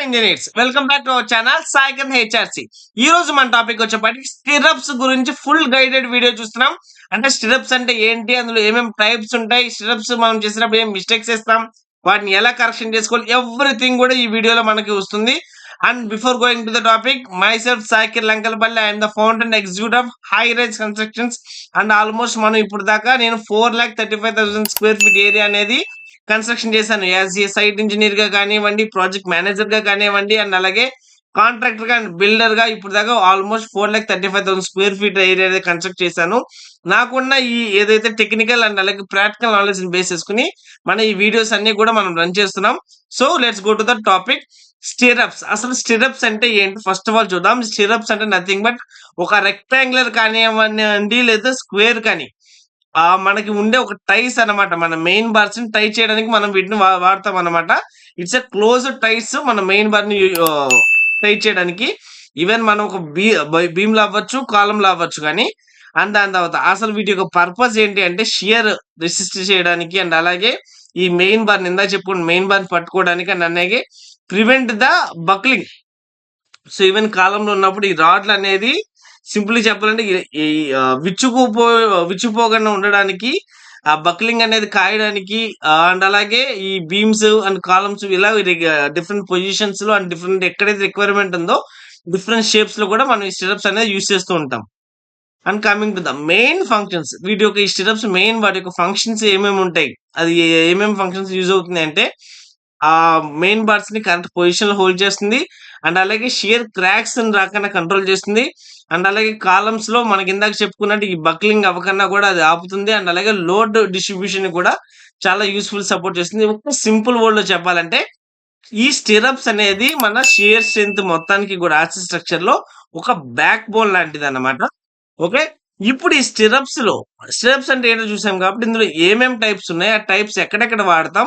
Engineers welcome back to our channel Saikan HRC. ఈ రోజు మన టాపిక్ వచ్చేప్పటికి స్టిరప్స్ గురించి ఫుల్ గైడెడ్ వీడియో చూస్తున్నాం. అంటే స్టిరప్స్ అంటే ఏంటి, అందులో ఏమేమి టైప్స్ ఉంటాయి, స్టిరప్స్ మనం చేసినప్పుడు ఏం మిస్టేక్స్ చేస్తాం, వాటిని ఎలా కరెక్షన్ చేసుకోవాలి, ఎవ్రీథింగ్ కూడా ఈ వీడియోలో మనకి వస్తుంది. And before going to the topic, my self Saikir Lankalpalli, I'm the founder and executive of high rise constructions. And almost మనం ఇప్పుడు దాకా నేను 4,35,000 స్క్వేర్ ఫీట్ ఏరియా అనేది కన్స్ట్రక్షన్ చేశాను. యాజ్ ఏ సైట్ ఇంజనీర్ గా కానివ్వండి, ప్రాజెక్ట్ మేనేజర్ గా కానివ్వండి, అండ్ అలాగే కాంట్రాక్టర్ గా అండ్ బిల్డర్ గా ఇప్పుడు దాకా almost 4,35,000 square feet area construct చేశాను. నాకున్న ఈ ఏదైతే టెక్నికల్ అండ్ అలాగే ప్రాక్టికల్ నాలెడ్జ్ బేస్ చేసుకుని మన ఈ వీడియోస్ అన్ని కూడా మనం రన్ చేస్తున్నాం. So let's go to the topic. Stirrups. అసలు స్టిరప్స్ అంటే ఏంటి ఫస్ట్ ఆఫ్ ఆల్ చూద్దాం. స్టిరప్స్ అంటే నథింగ్ బట్ ఒక రెక్టాంగులర్ కానివ్వండి లేదా స్క్వేర్ కానీ మనకి ఉండే ఒక టైస్ అన్నమాట. మన మెయిన్ బార్స్ ని టై చేయడానికి మనం వీటిని వాడతాం అన్నమాట. ఇట్స్ ఎ క్లోజ్ టైస్ మన మెయిన్ బార్ ని టై చేయడానికి. ఈవెన్ మనం ఒక బీమ్ లో అవ్వచ్చు, కాలం లో అవ్వచ్చు. కానీ అండ్ దాని తర్వాత అసలు వీటి యొక్క పర్పస్ ఏంటి అంటే షియర్ రెసిస్ట్ చేయడానికి, అండ్ అలాగే ఈ మెయిన్ బార్ ఇందా చెప్పుకున్న మెయిన్ బార్ పట్టుకోవడానికి, అండ్ అలాగే prevent the buckling. So even కాలంలో ఉన్నప్పుడు ఈ రాడ్లు అనేది సింపుల్ చెప్పాలంటే ఈ విచ్చుపోకుండా ఉండడానికి, ఆ బక్లింగ్ అనేది కాయడానికి, అండ్ అలాగే ఈ బీమ్స్ అండ్ కాలమ్స్ ఇలా డిఫరెంట్ పొజిషన్స్ లో అండ్ డిఫరెంట్ ఎక్కడైతే రిక్వైర్మెంట్ ఉందో డిఫరెంట్ షేప్స్ లో కూడా మనం ఈ స్టిరప్స్ అనేది యూస్ చేస్తూ ఉంటాం. And coming to the main functions, వీటి యొక్క ఈ స్టిరప్స్ మెయిన్ వాటి యొక్క ఫంక్షన్స్ ఏమేమి ఉంటాయి, అది ఏమేమి ఫంక్షన్స్ యూజ్ అవుతుంది అంటే ఆ మెయిన్ బార్స్ ని కరెక్ట్ పొజిషన్ లో హోల్డ్ చేస్తుంది, అండ్ అలాగే షియర్ క్రాక్స్ రాకుండా కంట్రోల్ చేస్తుంది, అండ్ అలాగే కాలమ్స్ లో మనకి ఇందాక చెప్పుకున్నట్టు ఈ బక్లింగ్ అవ్వకన్నా కూడా అది ఆపుతుంది, అండ్ అలాగే లోడ్ డిస్ట్రిబ్యూషన్ కూడా చాలా యూస్ఫుల్ సపోర్ట్ చేస్తుంది. ఒక సింపుల్ వర్డ్ లో చెప్పాలంటే ఈ స్టిరప్స్ అనేది మన షియర్ స్ట్రెంత్ మొత్తానికి కూడా ఆర్చి స్ట్రక్చర్ లో ఒక బ్యాక్ బోన్ లాంటిది అన్నమాట. ఓకే, ఇప్పుడు ఈ స్టిరప్స్ అంటే ఏంటో చూసాం కాబట్టి ఇందులో ఏమేమి టైప్స్ ఉన్నాయి, ఆ టైప్స్ ఎక్కడెక్కడ వాడతాం,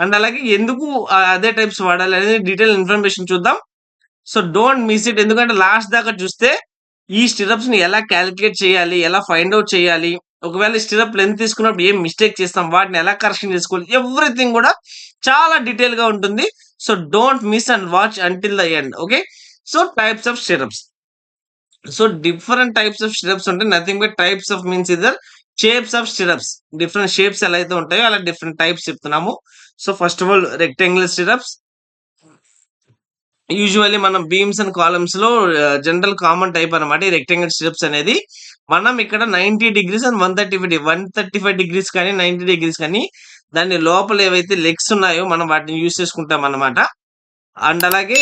అండ్ అలాగే ఎందుకు అదే టైప్స్ వాడాలి అనేది డీటెయిల్ ఇన్ఫర్మేషన్ చూద్దాం. సో డోంట్ మిస్ ఇట్, ఎందుకంటే లాస్ట్ దాకా చూస్తే ఈ స్టిరప్స్ ని ఎలా క్యాలిక్యులేట్ చేయాలి, ఎలా ఫైండ్ అవుట్ చేయాలి, ఒకవేళ స్టిరప్ లెంత్ తీసుకున్నప్పుడు ఏం మిస్టేక్ చేస్తాం, వాటిని ఎలా కరెక్షన్ చేసుకోవాలి, ఎవ్రీథింగ్ కూడా చాలా డీటెయిల్ గా ఉంటుంది. So don't miss and watch until the end. Okay, so types of stirrups. So different types of stirrups ఉంటాయి. Nothing but types of means either shapes of stirrups. Different shapes ఎలా అయితే ఉంటాయో అలా different types చెప్తున్నాము. So first of all rectangular stirrups. Usually మనం beams and columns లో general common type అనమాట ఈ రెక్టాంగిల్ స్టిరప్స్ అనేది. మనం ఇక్కడ 90 డిగ్రీస్ అండ్ 135 డిగ్రీస్ కానీ 90 డిగ్రీస్ కానీ దాని లోపల ఏవైతే లెగ్స్ ఉన్నాయో మనం వాటిని యూజ్ చేసుకుంటాం అన్నమాట. అండ్ అలాగే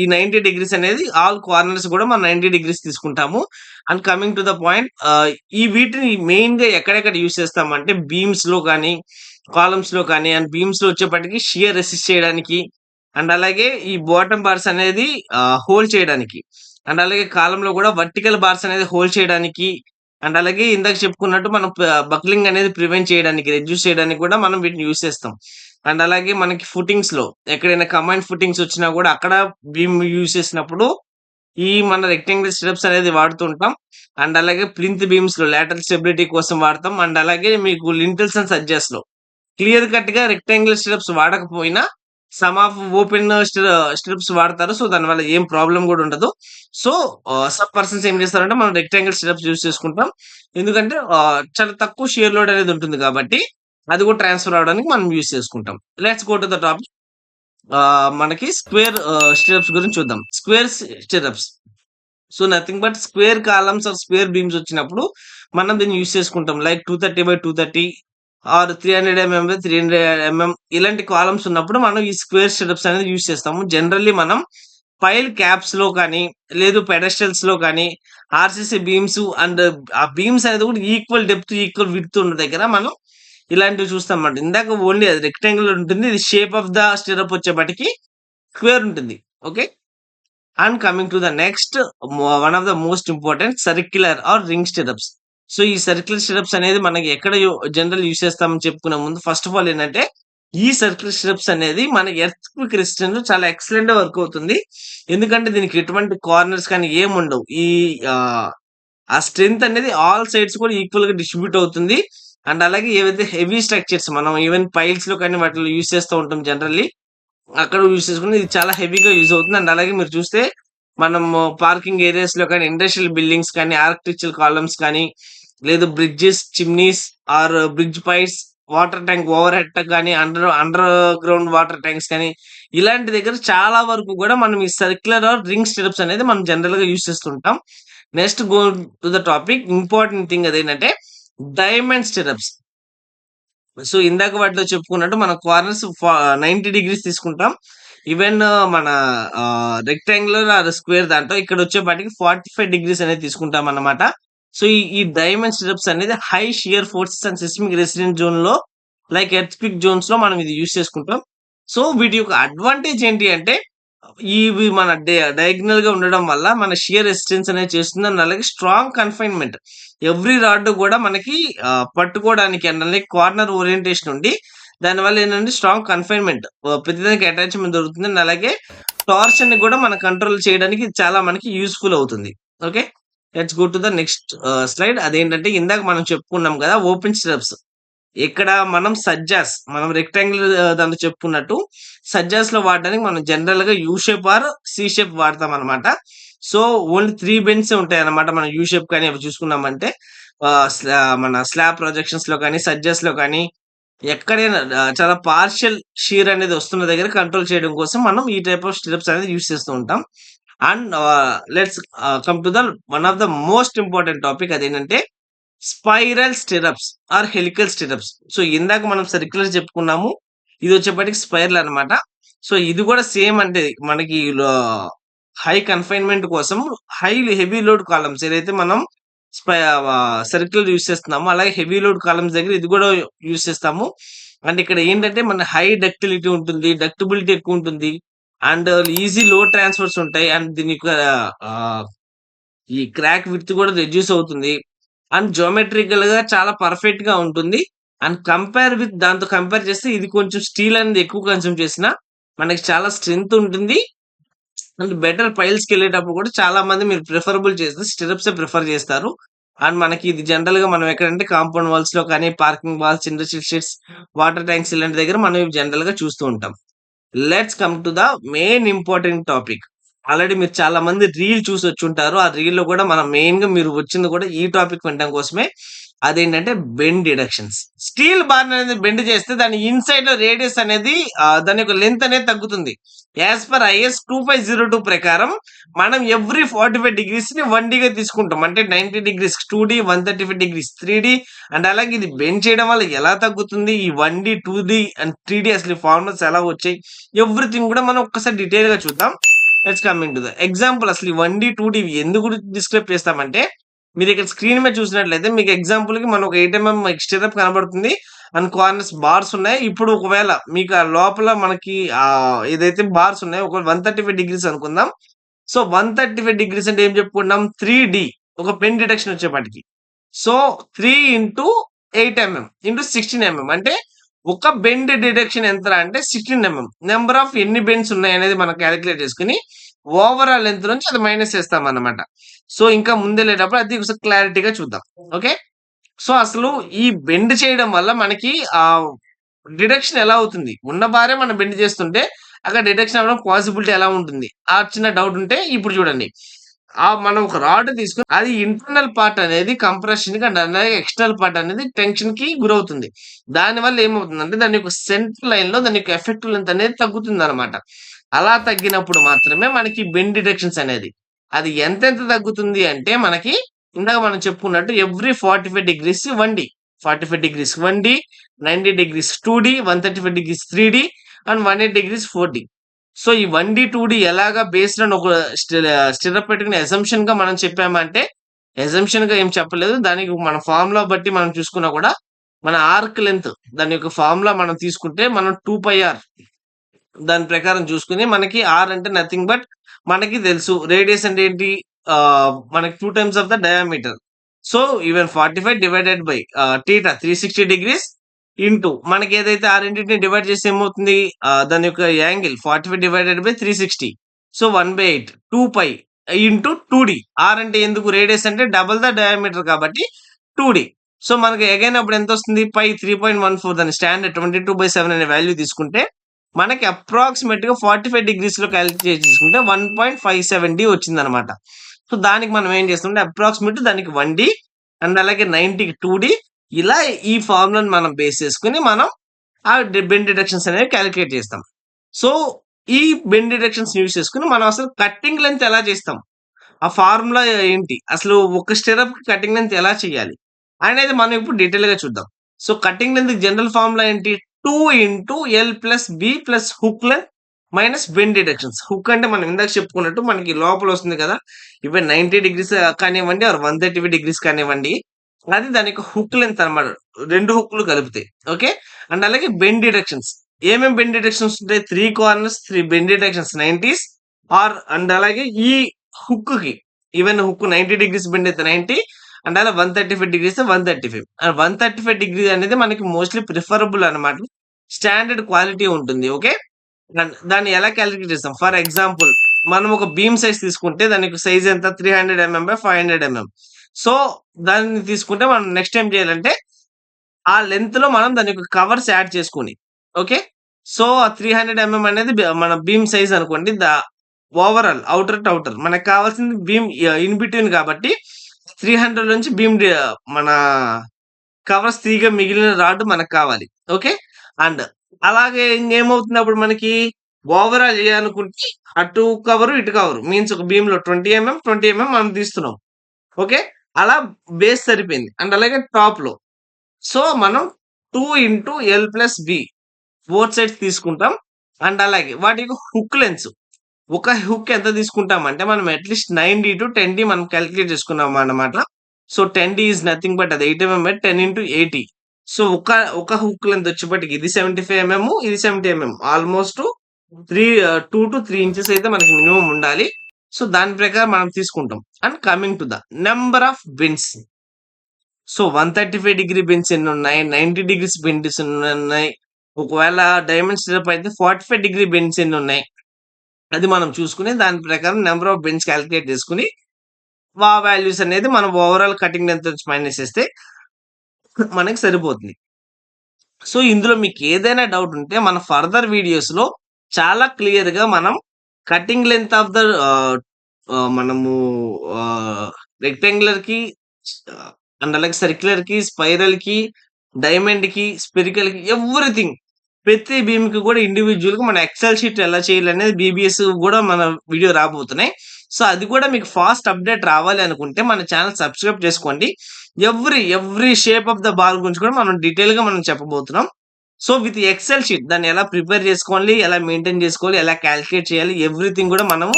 ఈ 90 డిగ్రీస్ అనేది ఆల్ కార్నర్స్ కూడా మనం 90 డిగ్రీస్ తీసుకుంటాము. And coming to the point, ఈ వీటిని మెయిన్ గా ఎక్కడెక్కడ యూజ్ చేస్తామంటే బీమ్స్ లో కానీ కాలమ్స్ లో కానీ, అండ్ బీమ్స్ లో వచ్చేప్పటికి షియర్ రెసిస్ట్ చేయడానికి, అండ్ అలాగే ఈ బాటమ్ బార్స్ అనేది హోల్డ్ చేయడానికి, అండ్ అలాగే కాలంలో కూడా వర్టికల్ బార్స్ అనేది హోల్డ్ చేయడానికి, అండ్ అలాగే ఇందాక చెప్పుకున్నట్టు మనం బక్లింగ్ అనేది ప్రివెంట్ చేయడానికి, రెడ్యూస్ చేయడానికి కూడా మనం వీటిని యూజ్ చేస్తాం. అండ్ అలాగే మనకి ఫుటింగ్స్ లో ఎక్కడైనా కమాండ్ ఫుటింగ్స్ వచ్చినా కూడా అక్కడ బీమ్ యూజ్ చేసినప్పుడు ఈ మన రెక్టాంగిల్ స్టిరప్స్ అనేది వాడుతుంటాం. అండ్ అలాగే ప్లింత్ బీమ్స్ లో లాటరల్ స్టెబిలిటీ కోసం వాడతాం. అండ్ అలాగే మీకు లింటల్స్ అండ్ సజ్జెస్ లో క్లియర్ కట్ గా రెక్టాంగిల్ స్టిరప్స్ వాడకపోయినా సమ్ ఆఫ్ ఓపెన్ స్ట్రిప్స్ వాడతారు. సో దానివల్ల ఏం ప్రాబ్లం కూడా ఉండదు. సో సమ్ పర్సన్స్ ఏం చేస్తారంటే మనం రెక్టాంగిల్ స్టిరప్స్ యూజ్ చేసుకుంటాం. ఎందుకంటే చాలా తక్కువ షియర్ లోడ్ అనేది ఉంటుంది కాబట్టి అది కూడా ట్రాన్స్ఫర్ అవడానికి మనం యూజ్ చేసుకుంటాం. Let's go to the topic. మనకి స్క్వేర్ స్టిరప్స్ గురించి చూద్దాం. Square stirrups. So nothing but square columns or square beams వచ్చినప్పుడు మనం దీన్ని యూజ్ చేసుకుంటాం. లైక్ 230/230 ఆర్ 300mm/300mm ఇలాంటి కాలమ్స్ ఉన్నప్పుడు మనం ఈ స్క్వేర్ స్టిరప్స్ అనేది యూజ్ చేస్తాము. జనరల్లీ మనం పైల్ క్యాప్స్ లో కానీ లేదు పెడస్టల్స్ లో కానీ ఆర్సీసీ బీమ్స్ అండ్ ఆ బీమ్స్ అనేది కూడా ఈక్వల్ డెప్త్ ఈక్వల్ విడ్త్ ఉన్న దగ్గర మనం ఇలాంటివి చూస్తాం అన్నమాట. ఇందాక ఓన్లీ అది రెక్టాంగిల్ ఉంటుంది, ఇది షేప్ ఆఫ్ ద స్టిరప్ వచ్చేపటికి స్క్వేర్ ఉంటుంది. Okay, and coming to the next one of the most important circular or ring stirrups. So ఈ సర్క్యులర్ స్టిరప్స్ అనేది మనకి ఎక్కడ జనరల్ యూజ్ చేస్తామని చెప్పుకునే ముందు ఫస్ట్ ఆఫ్ ఆల్ ఏంటంటే ఈ సర్క్యులర్ స్టిరప్స్ అనేది మన ఎర్త్ క్విక్ రెసిస్టెన్స్ చాలా ఎక్సలెంట్ గా వర్క్ అవుతుంది. ఎందుకంటే దీనికి ఎటువంటి కార్నర్స్ కానీ ఏముండవు. ఈ ఆ స్ట్రెంత్ అనేది ఆల్ సైడ్స్ కూడా ఈక్వల్ గా డిస్ట్రిబ్యూట్ అవుతుంది. అండ్ అలాగే ఏవైతే హెవీ స్ట్రక్చర్స్ మనం ఈవెన్ పైల్స్ లో కానీ వాటిలో యూజ్ చేస్తూ ఉంటాం జనరల్లీ, అక్కడ యూజ్ చేసుకుని ఇది చాలా హెవీగా యూజ్ అవుతుంది. అండ్ అలాగే మీరు చూస్తే మనము పార్కింగ్ ఏరియాస్‌లో కానీ, ఇండస్ట్రియల్ బిల్డింగ్స్ కానీ, ఆర్కిటెక్చరల్ కాలమ్స్ కానీ, లేదు bridges, chimneys or bridge pipes, water tank overhead కానీ, అండర్ గ్రౌండ్ వాటర్ ట్యాంక్స్ కానీ, ఇలాంటి దగ్గర చాలా వరకు కూడా మనం ఈ సర్క్యులర్ ఆర్ రింగ్ స్టెప్స్ అనేది మనం జనరల్‌గా యూజ్ చేస్తుంటాం. Next go to the topic important thing అదేంటంటే డైమండ్ స్టెప్స్. సో, ఇందాక వాటిలో చెప్పుకున్నట్టు మన కార్నర్స్ 90 డిగ్రీస్ తీసుకుంటాం. ఈవెన్ మన రెక్టాంగులర్ ఆర్ స్క్వేర్ దాంట్లో ఇక్కడొచ్చేపాటికి 45 డిగ్రీస్ అనేది తీసుకుంటామన్నమాట. సో, ఈ డైమండ్ స్టెప్స్ అనేది high shear forces and seismic resident జోన్‌లో లైక్ ఎర్త్‌క్వేక్ జోన్స్‌లో మనం ఇది యూజ్ చేసుకుంటాం. సో, వీటి యొక్క అడ్వాంటేజ్ ఏంటి అంటే ఇవి మన డయాగ్నల్‌గా ఉండడం వల్ల మన షియర్ రెసిస్టెన్స్ అనేది చేస్తుంది. అండ్ అలాగే స్ట్రాంగ్ కన్‌ఫైన్‌మెంట్. ఎవ్రీ రాడ్ కూడా మనకి పట్టుకోవడానికి అండ్ అలాగే కార్నర్ ఓరియంటేషన్ ఉండి దానివల్ల ఏంటంటే స్ట్రాంగ్ కన్‌ఫైన్‌మెంట్ ప్రతిదానికి అటాచ్‌మెంట్ దొరుకుతుంది. అండ్ అలాగే టార్షన్‌ని కూడా మనం కంట్రోల్ చేయడానికి ఇది చాలా మనకి యూజ్‌ఫుల్ అవుతుంది. Okay. Let's go to the next slide. అదేంటంటే ఇందాక మనం చెప్పుకున్నాం కదా! Open steps. ఇక్కడ మనం రెక్టాంగిల్ దాంట్లో చెప్పుకున్నట్టు సజ్జాస్‌లో వాడడానికి మనం జనరల్‌గా U shape or C shape వాడతామనమాట. సో, ఓన్లీ 3 బెండ్సే ఉంటాయన్నమాట. మనం యూ షేప్ కానీ అవి చూసుకున్నామంటే మన స్లాబ్ ప్రొజెక్షన్స్‌లో కానీ, సజ్జాస్‌లో కానీ ఎక్కడైనా చాలా పార్షియల్ షియర్ అనేది వస్తున్న దగ్గర కంట్రోల్ చేయడం కోసం మనం ఈ టైప్ ఆఫ్ స్టిరప్స్ అనేది యూజ్ చేస్తూ ఉంటాం. And let's come to the one of the most important topic అదేంటంటే spiral stirrups or helical stirrups. So, ఇందాక మనం సర్క్యులర్ చెప్పుకున్నాము. ఇదొచ్చేప్పటికి స్పైరల్ అన్నమాట. సో, ఇది కూడా సేమ్ అంటే మనకి హై కన్‌ఫైన్‌మెంట్ కోసం హెవీ లోడ్ కాలమ్స్ ఏదైతే మనం సర్క్యులర్ యూజ్ చేస్తున్నామో అలాగే హెవీ లోడ్ కాలమ్స్ దగ్గర ఇది కూడా యూజ్ చేస్తాము. అండ్ ఇక్కడ ఏంటంటే మన హై డక్టిలిటీ ఉంటుంది. డక్టిబిలిటీ ఎక్కువుంటుంది. అండ్ ఈజీ లోడ్ ట్రాన్స్‌ఫర్స్ ఉంటాయి. అండ్ దీని యొక్క ఆహ్, ఈ క్రాక్ విడ్త్ కూడా రెడ్యూస్ అవుతుంది. అండ్ జియోమెట్రికల్‌గా చాలా పర్ఫెక్ట్‌గా ఉంటుంది. అండ్ దాంతో కంపేర్ చేస్తే ఇది కొంచెం స్టీల్ అనేది ఎక్కువ కన్జ్యూమ్ చేసినా మనకి చాలా స్ట్రెంత్ ఉంటుంది. అండ్ బెటర్ పైల్స్‌కెళ్ళేటప్పుడు కూడా చాలా మంది మీరు ప్రిఫరబుల్ చేస్తే స్టిరప్సే ప్రిఫర్ చేస్తారు. అండ్ మనకి ఇది జనరల్‌గా మనం ఎక్కడంటే కాంపౌండ్ వాల్స్‌లో కానీ, parking walls, industrial sheds, water tanks ఇలాంటి దగ్గర మనం ఇవి జనరల్‌గా చూస్తూ ఉంటాం. Let's come to the main important topic. Already మీరు చాలా మంది రీల్ చూసొచ్చుంటారు. ఆ రీల్‌లో కూడా మనం మెయిన్‌గా మీరు వచ్చింది కూడా ఈ టాపిక్ వినడం కోసమే. అదేంటంటే బెండ్ డిడక్షన్స్. స్టీల్ బార్‌ని అనేది బెండ్ చేస్తే దాని ఇన్‌సైడ్‌లో రేడియస్ అనేది దాని యొక్క లెంత్ అనేది తగ్గుతుంది. యాస్ పర్ ఐఎస్ 2502 ప్రకారం మనం ఎవ్రీ 45 డిగ్రీస్‌ని 1డీగా తీసుకుంటాం. అంటే 90 డిగ్రీస్ 2డీ, 135 డిగ్రీస్ 3డీ అండ్ అలాగే ఇది బెండ్ చేయడం వల్ల ఎలా తగ్గుతుంది? ఈ 1డీ, 2డీ అండ్ 3డీ అసలు ఈ ఫార్ములాస్ ఎలా వచ్చాయి? ఎవ్రీథింగ్ కూడా మనం ఒక్కసారి డీటెయిల్‌గా చూద్దాం. Let's coming to the example అసలు ఈ 1డీ, 2డీ ఎందుకు డిస్క్రైబ్ చేస్తామంటే మీరు ఇక్కడ స్క్రీన్ మీద చూసినట్లయితే మీకు ఎగ్జాంపుల్‌కి మనం ఒక 8 స్టిరప్ కనబడుతుంది. అండ్ కార్నర్స్ బార్స్ ఉన్నాయి. ఇప్పుడు ఒకవేళ మీకు ఆ లోపల మనకి ఏదైతే బార్స్ ఉన్నాయో ఒక 135 డిగ్రీస్ అనుకుందాం. సో, 135 డిగ్రీస్ అంటే ఏం చెప్పుకున్నాం 3డీ ఒక పెన్ డిటెక్షన్ వచ్చేపాటికి. సో, 3 ఇంటూ 8 ఇంటూ 16 అంటే ఒక బెండ్ డిడక్షన్ ఎంతరా అంటే 16 నంబర్ ఆఫ్ ఎన్ని బెండ్స్ ఉన్నాయనేది మనం కాలిక్యులేట్ చేసుకొని ఓవరాల్ లెంత్ నుంచి అది మైనస్ చేస్తామన్నమాట. సో, ఇంకా ముందెళ్ళేటప్పుడు అది ఒకసారి క్లారిటీగా చూద్దాం. ఓకే. సో, అసలు ఈ బెండ్ చేయడం వల్ల మనకి డిడక్షన్ ఎలా అవుతుంది? ఉన్న బారే మనం బెండ్ చేస్తుంటే అక్కడ డిడక్షన్ అవ్వడం పాసిబిలిటీ ఎలా ఉంటుంది? ఆ చిన్న డౌట్ ఉంటే ఇప్పుడు చూడండి. మనం ఒక రాడ్ తీసుకొని అది ఇంటర్నల్ పార్ట్ అనేది కంప్రెషన్‌కి అండ్ అలాగే ఎక్స్టర్నల్ పార్ట్ అనేది టెన్షన్‌కి గురవుతుంది. దానివల్ల ఏమవుతుందంటే దాని యొక్క సెంటర్ లైన్‌లో దాని యొక్క ఎఫెక్టివ్ లెంత్ అనేది తగ్గుతుందనమాట. అలా తగ్గినప్పుడు మాత్రమే మనకి బెండ్ డిడక్షన్స్ అనేది. అది ఎంతెంత తగ్గుతుంది అంటే మనకి ఇందాక మనం చెప్పుకున్నట్టు ఎవ్రీ 45 డిగ్రీస్ 1డీ. 45 డిగ్రీస్ 1డీ, 90 డిగ్రీస్ 2డీ, 135 డిగ్రీస్ 3డీ అండ్ 180 డిగ్రీస్ 4డీ. సో, ఈ 1డీ, 2డీ ఎలాగా బేస్డ్ ఆన్ ఒక స్టిరప్ పెట్టుకుని అసంప్షన్‌గా మనం చెప్పామంటే, అసంప్షన్‌గా ఏం చెప్పలేదు. దానికి మన ఫార్ములా బట్టి మనం చూసుకున్నా కూడా, మన ఆర్క్ లెంత్ దాని యొక్క ఫార్ములా మనం తీసుకుంటే మనం 2πr దాని ప్రకారం చూసుకొని మనకి ఆర్ అంటే నథింగ్ బట్ మనకి తెలుసు. రేడియస్ అంటే ఏంటి? మనకి 2 times of the diameter. So, even 45 divided by θ 360 degrees into మనకేదైతే ఆ రెండిటిని డివైడ్ చేస్తే ఏమవుతుంది? దాని యొక్క angle 45 divided by 360. So, 1/8 2π into 2డీ. ఆర్ అంటే ఎందుకు? రేడియస్ అంటే డబుల్ ద డయామీటర్ కాబట్టి 2డీ. సో, మనకి అగైన్ అప్పుడు ఎంతొస్తుంది? 3.14 దాని స్టాండర్డ్ 22/7 అనే వాల్యూ తీసుకుంటే మనకి అప్రాక్సిమేట్‌గా 45 డిగ్రీస్‌లో కాలిక్యులేట్ చేసుకుంటే 1.57D వచ్చిందనమాట. సో, దానికి మనం ఏం చేస్తామంటే అప్రాక్సిమేట్ దానికి 1D అండ్ అలాగే 90కి 2D ఇలా ఈ ఫార్ములాని మనం బేస్ చేసుకొని మనం ఆ బెండ్ డిడక్షన్స్ అనేవి కాలిక్యులేట్ చేస్తాం. సో, ఈ బెండ్ డిడక్షన్స్ యూజ్ చేసుకొని మనం అసలు కట్టింగ్ లెంత్ ఎలా చేస్తాం? ఆ ఫార్ములా ఏంటి? అసలు ఒక స్టిరప్‌కి కటింగ్ లెంత్ ఎలా చేయాలి? అనేది మనం ఇప్పుడు డీటెయిల్‌గా చూద్దాం. సో, కటింగ్ లెంత్‌కి జనరల్ ఫార్ములా ఏంటి? 2 into L plus B plus hook length minus bend deductions. Hook అంటే మనం ఇందాక చెప్పుకున్నట్టు మనకి లోపల వస్తుంది కదా! ఈవెన్ 90 డిగ్రీస్ కానివ్వండి ఆర్ 135 డిగ్రీస్ కానివ్వండి. అది దానికి హుక్ లెంత్ అన్నమాట. 2 హుక్‌లు కలిపితే. ఓకే. అండ్ అలాగే బెండ్ డిడక్షన్స్. ఏమేం బెండ్ డిడక్షన్స్ ఉంటాయి? 3 కార్నర్స్, 3 బెండ్ డిడక్షన్స్ 90స్ ఆర్ అండ్ అలాగే ఈ హుక్‌కి ఈవెన్ హుక్ 90 డిగ్రీస్ బెండ్ అయితే 90 అండ్ అలా 135 డిగ్రీస్ 135. 135 డిగ్రీ అనేది మనకి మోస్ట్‌లీ ప్రిఫరబుల్ అన్నమాట. స్టాండర్డ్ క్వాలిటీ ఉంటుంది. ఓకే. దాన్ని ఎలా కాలిక్యులేట్ చేస్తాం? ఫర్ ఎగ్జాంపుల్ మనం ఒక బీమ్ సైజ్ తీసుకుంటే దానికి సైజ్ ఎంత? 300 బై 500 సో, దాన్ని తీసుకుంటే మనం నెక్స్ట్ ఏం చేయాలంటే ఆ లెంగ్త్‌లో మనం దానికి కవర్స్ యాడ్ చేసుకొని ఓకే. సో, ఆ 300 అనేది మన బీమ్ సైజ్ అనుకోండి. ఓవరాల్ ఔటర్ టు ఔటర్ మనకు కావాల్సింది బీమ్ ఇన్ బిట్వీన్ కాబట్టి 300 నుంచి మన కవర్స్ తీయగా మిగిలిన రాడ్ మనకు కావాలి. ఓకే. అండ్ అలాగే ఇంకేమవుతుంది అప్పుడు మనకి ఓవరాల్ చేయాలనుకుంటే అటు కవరు, ఇటు కవరు మీన్స్ ఒక బీమ్‌లో 20 మనం తీస్తున్నాం. ఓకే. అలా బేస్ సరిపోయింది. అండ్ అలాగే టాప్‌లో. సో, మనం 2 into L plus B both sides తీసుకుంటాం. అండ్ అలాగే వాటికి హుక్ లెంగ్త్స్. ఒక హుక్ ఎంత తీసుకుంటామంటే మనం అట్‌లీస్ట్ 90-10D మనం కాలిక్యులేట్ చేసుకున్నామన్నమాట. So, 10D is nothing but అది 8 బై 10 ఇంటూ 80. సో, ఒక హుక్ లెంగ్త్ వచ్చేప్పటికి ఇది 75 ఇది 70 ఆల్‌మోస్ట్ 2-3 ఇంచెస్ అయితే మనకి మినిమమ్ ఉండాలి. సో, దాని ప్రకారం మనం తీసుకుంటాం. And coming to the number of bends. So, 135 degree bends ఎన్నున్నాయి? 90 డిగ్రీస్ బెండ్స్ ఎన్నున్నాయి? ఒకవేళ డైమండ్ స్టిరప్ అయితే 45 డిగ్రీ బెండ్స్ ఎన్నున్నాయి? అది మనం చూసుకొని దాని ప్రకారం నంబర్ ఆఫ్ బెండ్స్ కాలిక్యులేట్ చేసుకొని, వాల్యూస్ అనేది మనం ఓవరాల్ కటింగ్ లెంగ్త్ నుంచి మైనస్ చేస్తే మనకి సరిపోతుంది. సో, ఇందులో మీకేదైనా డౌట్ ఉంటే మన ఫర్దర్ వీడియోస్‌లో చాలా క్లియర్‌గా మనం కటింగ్ లెంగ్త్ ఆఫ్ ద మనము ఆహ్, రెక్టాంగులర్‌కి అండ్ అలాగే సర్క్యులర్‌కి, స్పైరల్‌కి, డైమండ్‌కి, స్పెరికల్‌కి ఎవ్రీథింగ్ ప్రతి బీమ్‌కి కూడా ఇండివిడ్యువల్‌గా మన ఎక్సెల్ షీట్ ఎలా చేయాలనేది బీబీఎస్ గూడా మన వీడియో రాబోతున్నాయి. సో, అది కూడా మీకు ఫాస్ట్ అప్‌డేట్ రావాలి అనుకుంటే మన ఛానెల్ సబ్స్క్రైబ్ చేసుకోండి. Every shape of the ball గురించి కూడా మనం డీటెయిల్‌గా మనం చెప్పబోతున్నాం. సో, విత్ ఎక్సెల్ షీట్ దాన్ని ఎలా ప్రిపేర్ చేసుకోవాలి, ఎలా మెయింటైన్ చేసుకోవాలి, ఎలా కాలిక్యులేట్ చేయాలి ఎవ్రీథింగ్ కూడా మనము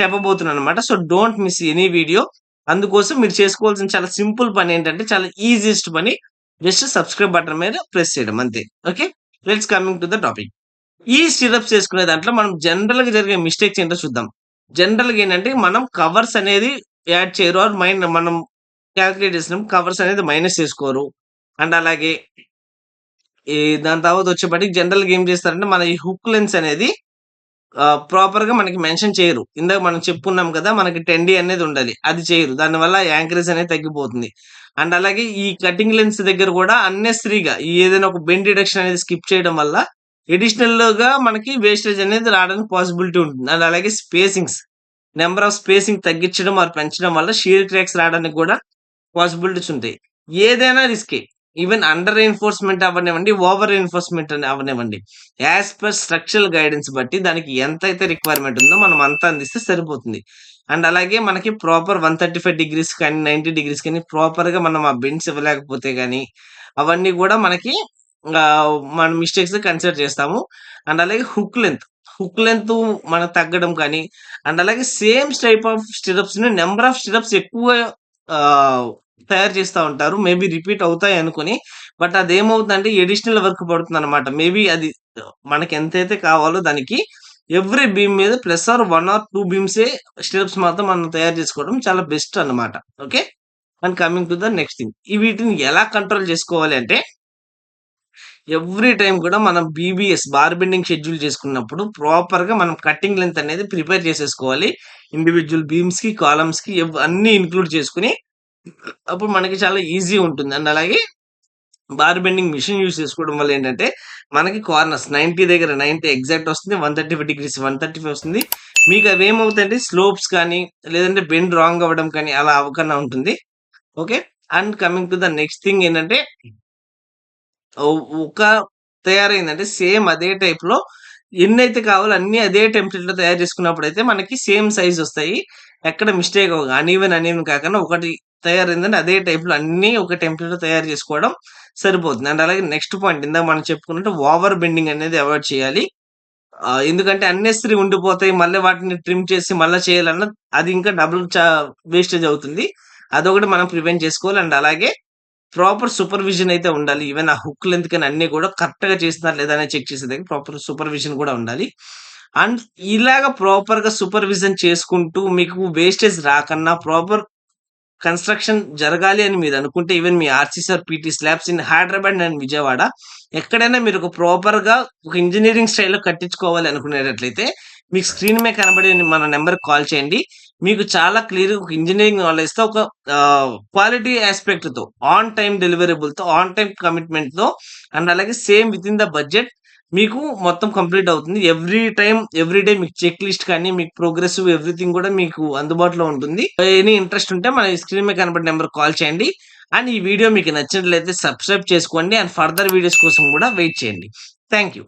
చెప్పబోతున్నానన్నమాట. So, don't miss any video. అందుకోసం మీరు చేసుకోవాల్సిన చాలా సింపుల్ పనేంటంటే చాలా ఈజియెస్ట్ పని జస్ట్ సబ్స్క్రైబ్ బటన్ మీద ప్రెస్ చేయడం అంతే. Okay. Let's coming to the topic. ఈ సిరప్స్ చేసుకునే దాంట్లో మనం జనరల్‌గా జరిగే మిస్టేక్స్ ఏంటో చూద్దాం. జనరల్‌గా ఏంటంటే మనం కవర్స్ అనేది యాడ్ చేయరు ఆర్ మనం కాలిక్యులేట్ చేసినప్పుడు కవర్స్ అనేది మైనస్ చేసుకోరు. అండ్ అలాగే ఈ దాని తర్వాత వచ్చేప్పటికి జనరల్‌గా ఏం చేస్తారంటే మన ఈ హుక్ లెన్స్ అనేది ప్రాపర్‌గా మనకి మెన్షన్ చేయరు. ఇందాక మనం చెప్పుకున్నాం కదా! మనకి 10D అనేది ఉండాలి. అది చేయరు. దానివల్ల యాంకరేజ్ అనేది తగ్గిపోతుంది. అండ్ అలాగే ఈ కటింగ్ లెన్స్ దగ్గర కూడా అన్నెసెసరీగా ఏదైనా ఒక బెండ్ డిడక్షన్ అనేది స్కిప్ చేయడం వల్ల అడిషనల్‌గా మనకి వేస్టేజ్ అనేది రావడానికి పాసిబిలిటీ ఉంటుంది. అండ్ అలాగే స్పేసింగ్స్ నంబర్ ఆఫ్ స్పేసింగ్ తగ్గించడం ఆర్ పెంచడం వల్ల షీర్ క్రాక్స్ రావడానికి కూడా పాసిబిలిటీస్ ఉంటాయి. ఏదైనా రిస్కే. ఈవెన్ అండర్ రియిన్ఫోర్స్‌మెంట్ అవ్వనివ్వండి, ఓవర్ రియిన్ఫోర్స్‌మెంట్ అని అవ్వనివ్వండి. యాస్ పర్ స్ట్రక్చరల్ గైడెన్స్ బట్టి దానికి ఎంతైతే రిక్వైర్‌మెంట్ ఉందో మనం అంత అందిస్తే సరిపోతుంది. అండ్ అలాగే మనకి ప్రాపర్ 135 డిగ్రీస్ కానీ, 90 డిగ్రీస్ కానీ ప్రాపర్‌గా మనం ఆ బెండ్స్ ఇవ్వలేకపోతే గాని, అవన్నీ గూడా మనకి మన మిస్టేక్స్ కన్సిడర్ చేస్తాము. అండ్ అలాగే హుక్ లెంత్ మనకు తగ్గడం కానీ, అండ్ అలాగే సేమ్ టైప్ ఆఫ్ స్టిరప్స్‌ని నంబర్ ఆఫ్ స్టిరప్స్ ఎక్కువ ఆహ్, తయారు చేస్తా ఉంటారు. మేబీ రిపీట్ అవుతాయనుకోని. బట్ అదేమవుతుందంటే అడిషనల్ వర్క్ పడుతుందనమాట. మేబీ అది మనకెంతైతే కావాలో దానికి ఎవ్రీ బీమ్ మీద ప్లస్ ఆర్ 1 ఆర్ 2 బీమ్సే స్టిరప్స్ మాత్రం మనం తయారు చేసుకోవడం చాలా బెస్ట్ అన్నమాట. Okay. And coming to the next thing. వీటిని ఎలా కంట్రోల్ చేసుకోవాలి అంటే ఎవ్రీ టైమ్ కూడా మనం బీబీఎస్ బార్ బెండింగ్ షెడ్యూల్ చేసుకున్నప్పుడు ప్రాపర్‌గా మనం కట్టింగ్ లెంత్ అనేది ప్రిపేర్ చేసేసుకోవాలి. ఇండివిడ్యువల్ బీమ్స్‌కి, కాలమ్స్‌కి అన్నీ ఇంక్లూడ్ చేసుకొని అప్పుడు మనకి చాలా ఈజీ ఉంటుంది. అండ్ అలాగే బార్ బెండింగ్ మిషన్ యూజ్ చేసుకోవడం వల్ల ఏంటంటే మనకి కార్నర్స్ 90 దగ్గర 90 ఎగ్జాక్ట్ వస్తుంది. 135 డిగ్రీస్ 135 వస్తుంది. మీకు అవేమవుతాయంటే స్లోప్స్ కానీ, లేదంటే బెండ్ రాంగ్ అవ్వడం కానీ అలా అవ్వకుండా ఉంటుంది. Okay. And coming to the next thing ఏంటంటే ఒక తయారైందంటే సేమ్ అదే టైప్‌లో ఎన్నైతే కావాలో అన్నీ అదే టెంప్లేట్‌లో తయారు చేసుకున్నప్పుడైతే మనకి సేమ్ సైజ్ వస్తాయి. ఎక్కడ మిస్టేక్ అవ్వదు. అన్‌ఈవెన్ కాకుండా ఒకటి తయారైందంటే అదే టైప్‌లో అన్నీ ఒక టెంప్లేట్‌లో తయారు చేసుకోవడం సరిపోతుంది. అండ్ అలాగే నెక్స్ట్ పాయింట్ ఇందాక మనం చెప్పుకున్నట్టు ఓవర్ బెండింగ్ అనేది అవాయిడ్ చేయాలి. ఎందుకంటే అన్నెసెసరీ ఉండిపోతాయి. మళ్ళీ వాటిని ట్రిమ్ చేసి మళ్ళా చేయాలన్నా అది ఇంకా డబుల్ వేస్టేజ్ అవుతుంది. అదొకటి మనం ప్రివెంట్ చేసుకోవాలి. అండ్ అలాగే ప్రాపర్ సూపర్విజన్ అయితే ఉండాలి. ఈవెన్ ఆ హుక్ లెంత్ కానీ అన్నీ కూడా కరెక్ట్‌గా చేస్తున్నారా లేదా అనేది చెక్ చేసేదానికి ప్రాపర్ సూపర్విజన్ కూడా ఉండాలి. అండ్ ఇలాగ ప్రాపర్‌గా సూపర్విజన్ చేసుకుంటూ మీకు వేస్టేజ్ రాకన్నా ప్రాపర్ కన్‌స్ట్రక్షన్ జరగాలి అని మీరనుకుంటే ఈవెన్ మీ RCC or PT slabs in Hyderabad and Vijayawada ఎక్కడైనా మీరు ఒక ప్రాపర్‌గా ఒక ఇంజినీరింగ్ స్టైల్‌లో కట్టించుకోవాలి అనుకునేటట్లయితే మీకు స్క్రీన్ మీద కనబడే మన నంబర్‌కి కాల్ చేయండి. మీకు చాలా క్లియర్‌గా ఒక ఇంజినీరింగ్ నాలెడ్జ్‌తో ఒక క్వాలిటీ యాస్పెక్ట్‌తో, ఆన్ టైమ్ డెలివరబుల్‌తో, ఆన్ టైమ్ కమిట్మెంట్‌తో అండ్ అలాగే సేమ్ వితిన్ ద బడ్జెట్ మీకు మొత్తం కంప్లీట్ అవుతుంది. ఎవ్రీ టైమ్, ఎవ్రీ డే మీకు చెక్ లిస్ట్ కానీ, మీకు ప్రోగ్రెసివ్ ఎవ్రీథింగ్ కూడా మీకు అందుబాటులో ఉంటుంది. ఎనీ ఇంట్రెస్ట్ ఉంటే మన స్క్రీన్ మీద కనబడే నంబర్‌కి కాల్ చేయండి. అండ్ ఈ వీడియో మీకు నచ్చినట్లయితే సబ్స్క్రైబ్ చేసుకోండి. అండ్ ఫర్దర్ వీడియోస్ కోసం కూడా వెయిట్ చేయండి. Thank you.